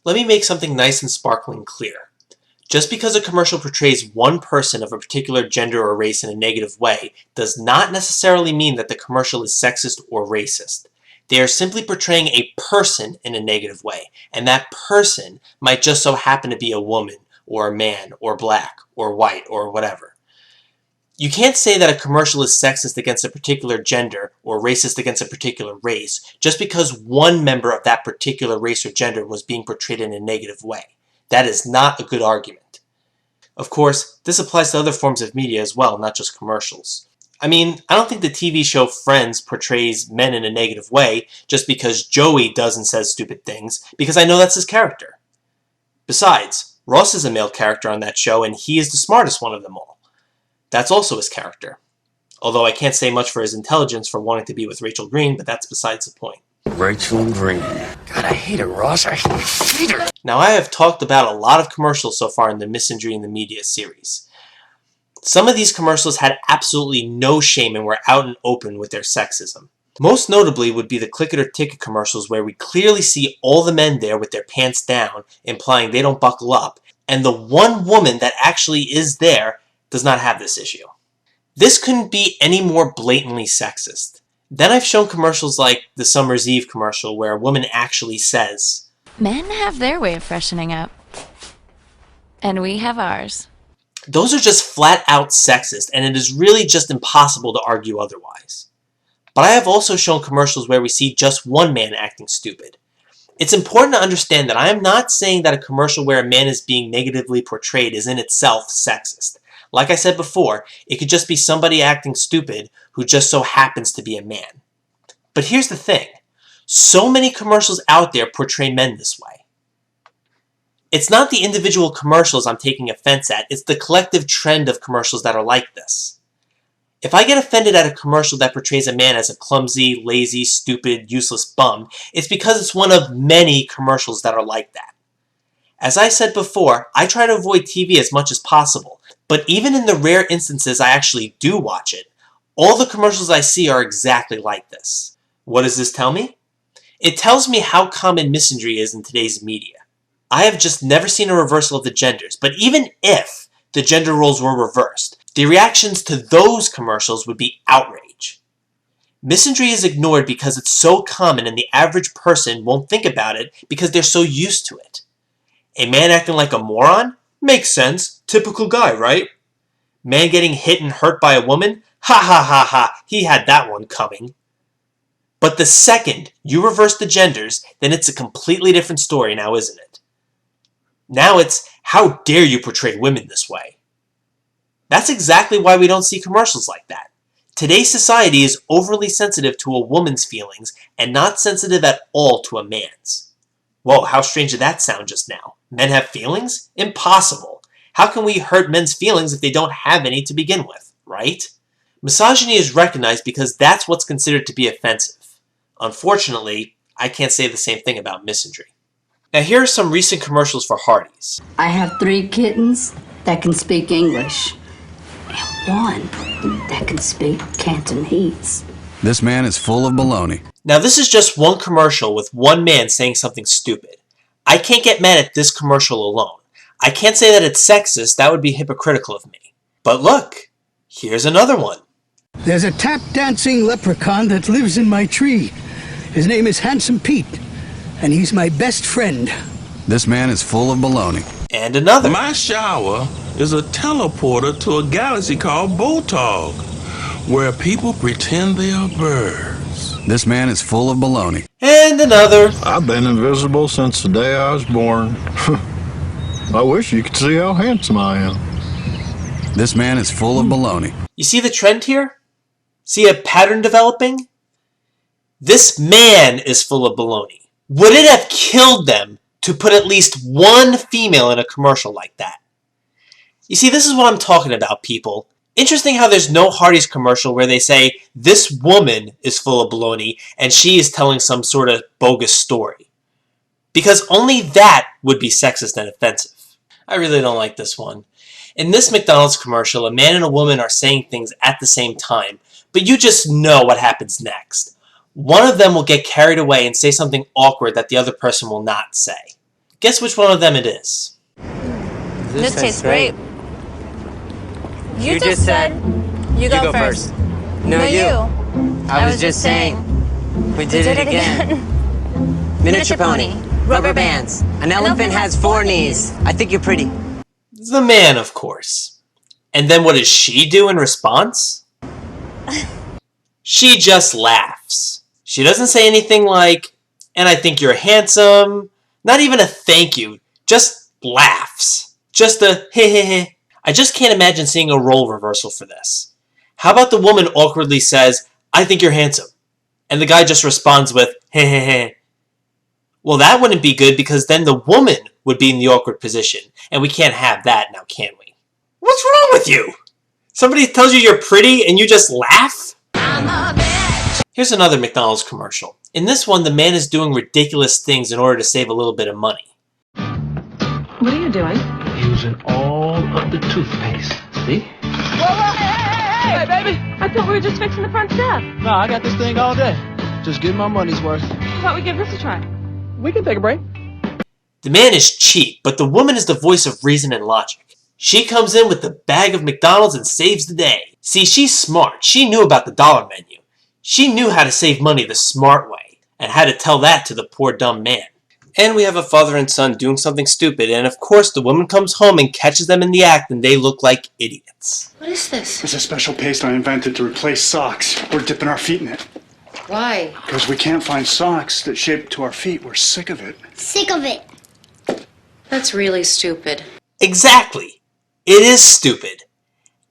Let me make something nice and sparkling clear. Just because a commercial portrays one person of a particular gender or race in a negative way does not necessarily mean that the commercial is sexist or racist. They are simply portraying a person in a negative way, and that person might just so happen to be a woman, or a man, or black, or white, or whatever. You can't say that a commercial is sexist against a particular gender or racist against a particular race just because one member of that particular race or gender was being portrayed in a negative way. That is not a good argument. Of course, this applies to other forms of media as well, not just commercials. I mean, I don't think the TV show Friends portrays men in a negative way just because Joey does and says stupid things, because I know that's his character. Besides, Ross is a male character on that show, and he is the smartest one of them all. That's also his character. Although I can't say much for his intelligence for wanting to be with Rachel Green, but that's besides the point. Rachel Green. God, I hate her, Ross. I hate her. Now, I have talked about a lot of commercials so far in the Misandry in the Media series. Some of these commercials had absolutely no shame and were out and open with their sexism. Most notably would be the click it or ticket commercials where we clearly see all the men there with their pants down, implying they don't buckle up, and the one woman that actually is there does not have this issue. This couldn't be any more blatantly sexist. Then I've shown commercials like the Summer's Eve commercial where a woman actually says, "Men have their way of freshening up, and we have ours." Those are just flat out sexist, and it is really just impossible to argue otherwise. But I have also shown commercials where we see just one man acting stupid. It's important to understand that I am not saying that a commercial where a man is being negatively portrayed is in itself sexist. Like I said before, it could just be somebody acting stupid who just so happens to be a man. But here's the thing. So many commercials out there portray men this way. It's not the individual commercials I'm taking offense at, it's the collective trend of commercials that are like this. If I get offended at a commercial that portrays a man as a clumsy, lazy, stupid, useless bum, it's because it's one of many commercials that are like that. As I said before, I try to avoid TV as much as possible, but even in the rare instances I actually do watch it, all the commercials I see are exactly like this. What does this tell me? It tells me how common misandry is in today's media. I have just never seen a reversal of the genders, but even if the gender roles were reversed, the reactions to those commercials would be outrage. Misandry is ignored because it's so common and the average person won't think about it because they're so used to it. A man acting like a moron? Makes sense. Typical guy, right? Man getting hit and hurt by a woman? Ha ha ha ha, he had that one coming. But the second you reverse the genders, then it's a completely different story now, isn't it? Now it's, how dare you portray women this way? That's exactly why we don't see commercials like that. Today's society is overly sensitive to a woman's feelings and not sensitive at all to a man's. Whoa, how strange did that sound just now? Men have feelings? Impossible. How can we hurt men's feelings if they don't have any to begin with, right? Misogyny is recognized because that's what's considered to be offensive. Unfortunately, I can't say the same thing about misandry. Now here are some recent commercials for Hardees. I have 3 kittens that can speak English, and 1 that can speak Cantonese. This man is full of baloney. Now this is just one commercial with one man saying something stupid. I can't get mad at this commercial alone. I can't say that it's sexist, that would be hypocritical of me. But look, here's another one. There's a tap-dancing leprechaun that lives in my tree. His name is Handsome Pete, and he's my best friend. This man is full of baloney. And another. My shower is a teleporter to a galaxy called Botog, where people pretend they are birds. This man is full of baloney. And another. I've been invisible since the day I was born. I wish you could see how handsome I am. This man is full of baloney. You see the trend here? See a pattern developing? This man is full of baloney. Would it have killed them to put at least one female in a commercial like that? You see, this is what I'm talking about, people. Interesting how there's no Hardees commercial where they say, this woman is full of baloney and she is telling some sort of bogus story. Because only that would be sexist and offensive. I really don't like this one. In this McDonald's commercial, a man and a woman are saying things at the same time, but you just know what happens next. One of them will get carried away and say something awkward that the other person will not say. Guess which one of them it is. This tastes great. You just said you go first. No, you. I was just saying. We did it again. Miniature pony. Rubber bands. An elephant has 4 knees. I think you're pretty. The man, of course. And then what does she do in response? She just laughs. She doesn't say anything like, and I think you're handsome. Not even a thank you. Just laughs. Just a heh heh heh. I just can't imagine seeing a role reversal for this. How about the woman awkwardly says, I think you're handsome. And the guy just responds with, heh heh heh. Well, that wouldn't be good because then the woman would be in the awkward position. And we can't have that now, can we? What's wrong with you? Somebody tells you you're pretty and you just laugh? I'm a bitch. Here's another McDonald's commercial. In this one, the man is doing ridiculous things in order to save a little bit of money. What are you doing? Using all of the toothpaste. See? Whoa, hey, baby! I thought we were just fixing the front step. No, I got this thing all day. Just get my money's worth. How about we give this a try? We can take a break. The man is cheap, but the woman is the voice of reason and logic. She comes in with the bag of McDonald's and saves the day. See, she's smart. She knew about the dollar menu. She knew how to save money the smart way, and how to tell that to the poor dumb man. And we have a father and son doing something stupid, and of course the woman comes home and catches them in the act, and they look like idiots. What is this? It's a special paste I invented to replace socks. We're dipping our feet in it. Why? Because we can't find socks that shape to our feet. We're sick of it. Sick of it. That's really stupid. Exactly. It is stupid.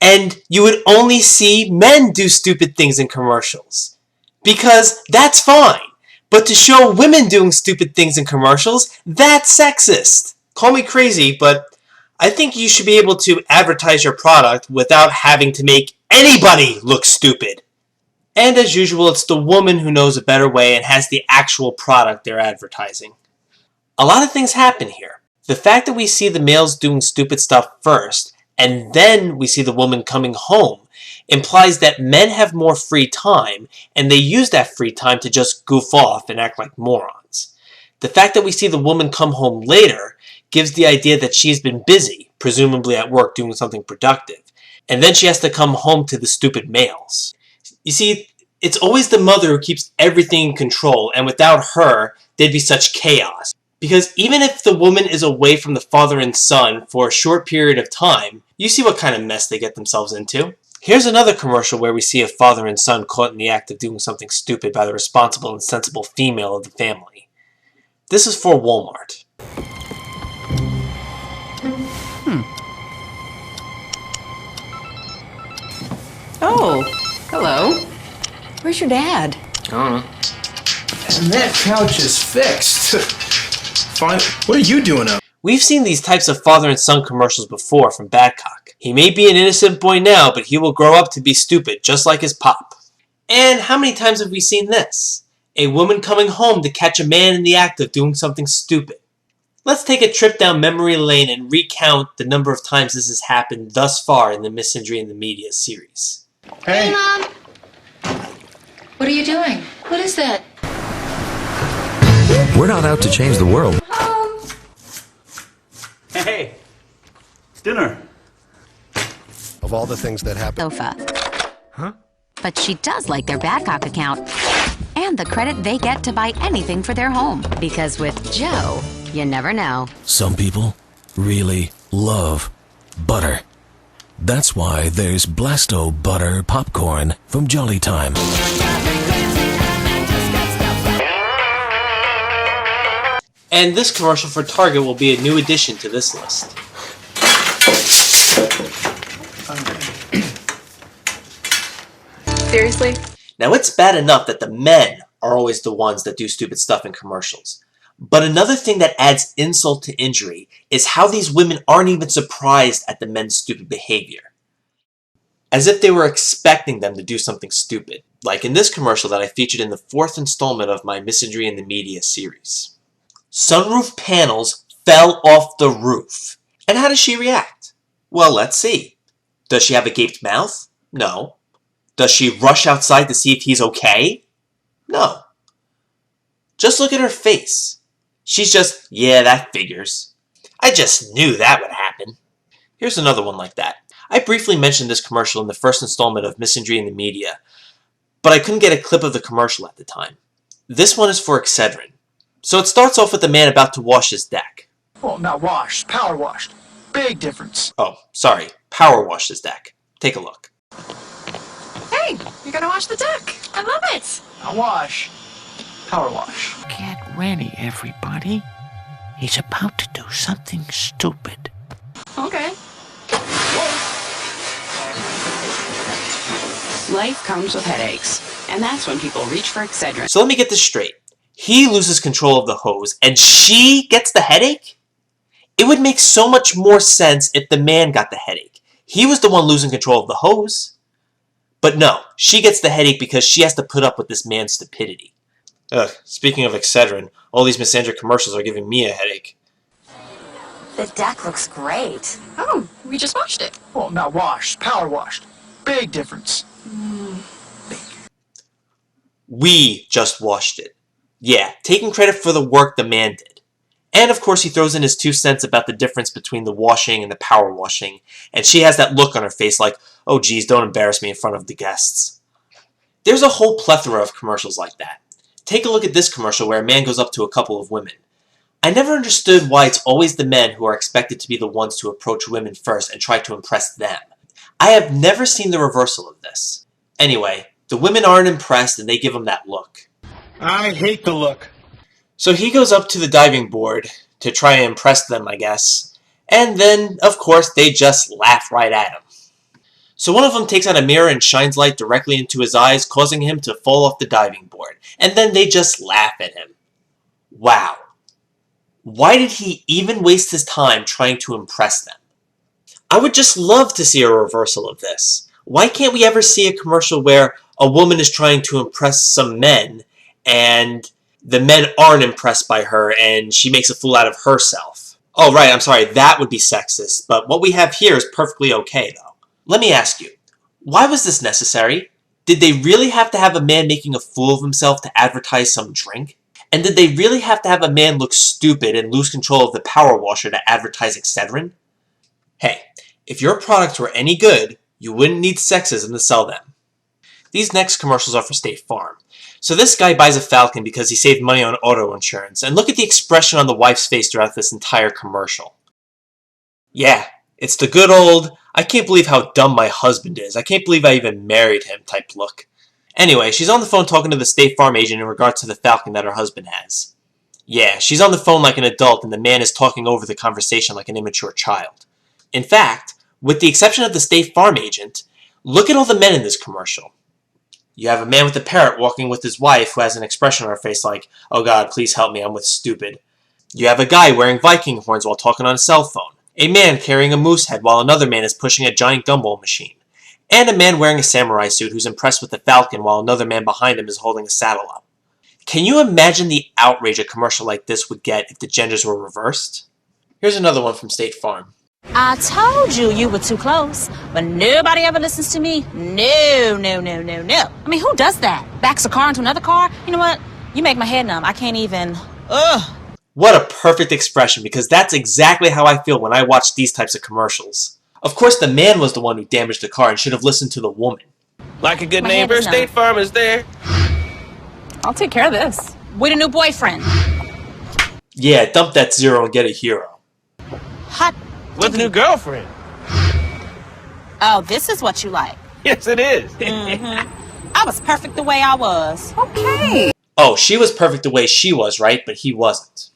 And you would only see men do stupid things in commercials. Because that's fine. But to show women doing stupid things in commercials, that's sexist. Call me crazy, but I think you should be able to advertise your product without having to make anybody look stupid. And as usual, it's the woman who knows a better way and has the actual product they're advertising. A lot of things happen here. The fact that we see the males doing stupid stuff first, and then we see the woman coming home, implies that men have more free time, and they use that free time to just goof off and act like morons. The fact that we see the woman come home later gives the idea that she's been busy, presumably at work doing something productive, and then she has to come home to the stupid males. You see, it's always the mother who keeps everything in control, and without her, there'd be such chaos. Because even if the woman is away from the father and son for a short period of time, you see what kind of mess they get themselves into. Here's another commercial where we see a father and son caught in the act of doing something stupid by the responsible and sensible female of the family. This is for Wal-Mart. Oh, hello. Where's your dad? I don't know. And that couch is fixed. Fine. What are you doing up? We've seen these types of father and son commercials before from Badcock. He may be an innocent boy now, but he will grow up to be stupid, just like his pop. And how many times have we seen this? A woman coming home to catch a man in the act of doing something stupid. Let's take a trip down memory lane and recount the number of times this has happened thus far in the Misandry in the Media series. Hey, Mom. What are you doing? What is that? We're not out to change the world. Hey, dinner. Of all the things that happen. Sofa. Huh? But she does like their Badcock account and the credit they get to buy anything for their home. Because with Joe, you never know. Some people really love butter. That's why there's Blasto Butter Popcorn from Jolly Time. And this commercial for Target will be a new addition to this list. Seriously? Now it's bad enough that the men are always the ones that do stupid stuff in commercials. But another thing that adds insult to injury is how these women aren't even surprised at the men's stupid behavior. As if they were expecting them to do something stupid. Like in this commercial that I featured in the 4th installment of my Misandry in the Media series. Sunroof panels fell off the roof. And how does she react? Well, let's see. Does she have a gaped mouth? No. Does she rush outside to see if he's okay? No. Just look at her face. She's just, yeah, that figures. I just knew that would happen. Here's another one like that. I briefly mentioned this commercial in the first installment of Misandry in the Media, but I couldn't get a clip of the commercial at the time. This one is for Excederin. So it starts off with a man about to wash his deck. Well, not washed, power washed. Big difference. Oh, sorry, power wash his deck. Take a look. Hey, you're gonna wash the deck. I love it. Not wash, power wash. Get ready, everybody. He's about to do something stupid. Okay. Life comes with headaches, and that's when people reach for Excederin. So let me get this straight. He loses control of the hose, and she gets the headache? It would make so much more sense if the man got the headache. He was the one losing control of the hose. But no, she gets the headache because she has to put up with this man's stupidity. Speaking of Excederin, all these Misandry commercials are giving me a headache. The deck looks great. Oh, we just washed it. Well, not washed, power washed. Big difference. We just washed it. Yeah, taking credit for the work the man did. And of course he throws in his 2 cents about the difference between the washing and the power washing, and she has that look on her face like, oh geez, don't embarrass me in front of the guests. There's a whole plethora of commercials like that. Take a look at this commercial where a man goes up to a couple of women. I never understood why it's always the men who are expected to be the ones to approach women first and try to impress them. I have never seen the reversal of this. Anyway, the women aren't impressed and they give him that look. I hate the look. So he goes up to the diving board to try and impress them, I guess. And then, of course, they just laugh right at him. So one of them takes out a mirror and shines light directly into his eyes, causing him to fall off the diving board. And then they just laugh at him. Wow. Why did he even waste his time trying to impress them? I would just love to see a reversal of this. Why can't we ever see a commercial where a woman is trying to impress some men and the men aren't impressed by her and she makes a fool out of herself? Oh, right, I'm sorry, that would be sexist, but what we have here is perfectly okay, though. Let me ask you, why was this necessary? Did they really have to have a man making a fool of himself to advertise some drink? And did they really have to have a man look stupid and lose control of the power washer to advertise Excederin? Hey, if your products were any good, you wouldn't need sexism to sell them. These next commercials are for State Farm. So this guy buys a Falcon because he saved money on auto insurance, and look at the expression on the wife's face throughout this entire commercial. Yeah, it's the good old, I can't believe how dumb my husband is, I can't believe I even married him type look. Anyway, she's on the phone talking to the State Farm agent in regards to the Falcon that her husband has. Yeah, she's on the phone like an adult and the man is talking over the conversation like an immature child. In fact, with the exception of the State Farm agent, look at all the men in this commercial. You have a man with a parrot walking with his wife who has an expression on her face like, oh God, please help me, I'm with stupid. You have a guy wearing Viking horns while talking on a cell phone. A man carrying a moose head while another man is pushing a giant gumball machine. And a man wearing a samurai suit who's impressed with the Falcon while another man behind him is holding a saddle up. Can you imagine the outrage a commercial like this would get if the genders were reversed? Here's another one from State Farm. I told you you were too close, but nobody ever listens to me. No, no, no, no, no. I mean, who does that? Backs a car into another car? You know what? You make my head numb. I can't even... Ugh. What a perfect expression, because that's exactly how I feel when I watch these types of commercials. Of course, the man was the one who damaged the car and should have listened to the woman. Like a good neighbor, State Farm is there. I'll take care of this. With a new boyfriend. Yeah, dump that zero and get a hero. Hot. With a new girlfriend. Oh, this is what you like. Yes, it is. I was perfect the way I was. Okay. Oh, she was perfect the way she was, right? But he wasn't.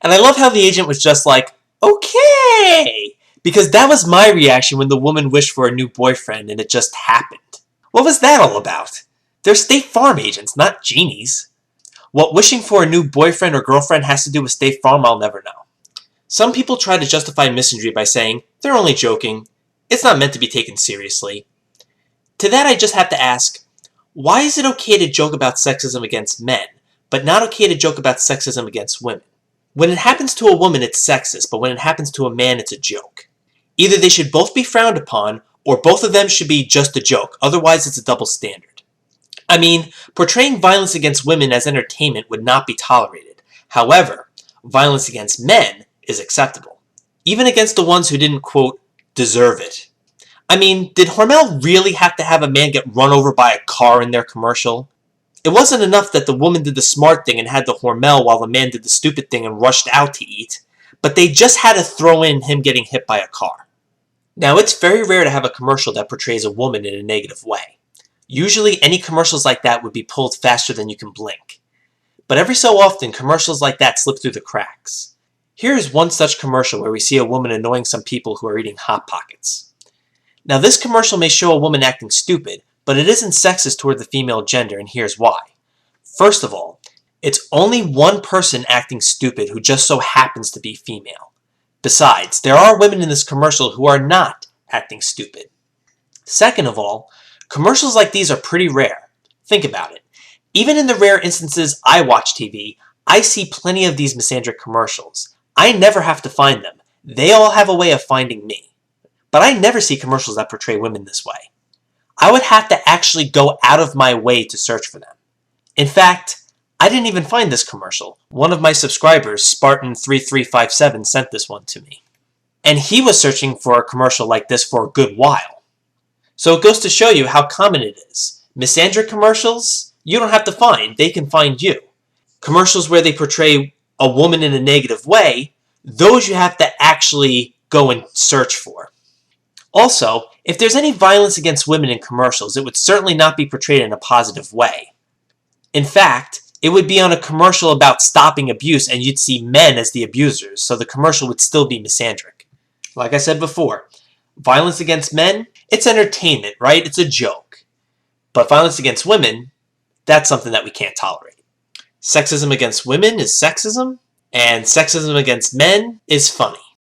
And I love how the agent was just like, okay! Because that was my reaction when the woman wished for a new boyfriend and it just happened. What was that all about? They're State Farm agents, not genies. What wishing for a new boyfriend or girlfriend has to do with State Farm, I'll never know. Some people try to justify misandry by saying, they're only joking, it's not meant to be taken seriously. To that I just have to ask, why is it okay to joke about sexism against men, but not okay to joke about sexism against women? When it happens to a woman, it's sexist, but when it happens to a man, it's a joke. Either they should both be frowned upon, or both of them should be just a joke, otherwise it's a double standard. I mean, portraying violence against women as entertainment would not be tolerated. However, violence against men is acceptable. Even against the ones who didn't, quote, deserve it. I mean, did Hormel really have to have a man get run over by a car in their commercial? It wasn't enough that the woman did the smart thing and had the Hormel while the man did the stupid thing and rushed out to eat, but they just had to throw in him getting hit by a car. Now, it's very rare to have a commercial that portrays a woman in a negative way. Usually, any commercials like that would be pulled faster than you can blink. But every so often, commercials like that slip through the cracks. Here is one such commercial where we see a woman annoying some people who are eating Hot Pockets. Now, this commercial may show a woman acting stupid, but it isn't sexist toward the female gender, and here's why. First of all, it's only one person acting stupid who just so happens to be female. Besides, there are women in this commercial who are not acting stupid. Second of all, commercials like these are pretty rare. Think about it. Even in the rare instances I watch TV, I see plenty of these misandric commercials. I never have to find them. They all have a way of finding me. But I never see commercials that portray women this way. I would have to actually go out of my way to search for them. In fact, I didn't even find this commercial. One of my subscribers, Spartan3357, sent this one to me. And he was searching for a commercial like this for a good while. So it goes to show you how common it is. Misandric commercials, you don't have to find, they can find you. Commercials where they portray a woman in a negative way, those you have to actually go and search for. Also, if there's any violence against women in commercials, it would certainly not be portrayed in a positive way. In fact, it would be on a commercial about stopping abuse and you'd see men as the abusers, so the commercial would still be misandric. Like I said before, violence against men, it's entertainment, right? It's a joke. But violence against women, that's something that we can't tolerate. Sexism against women is sexism, and sexism against men is funny.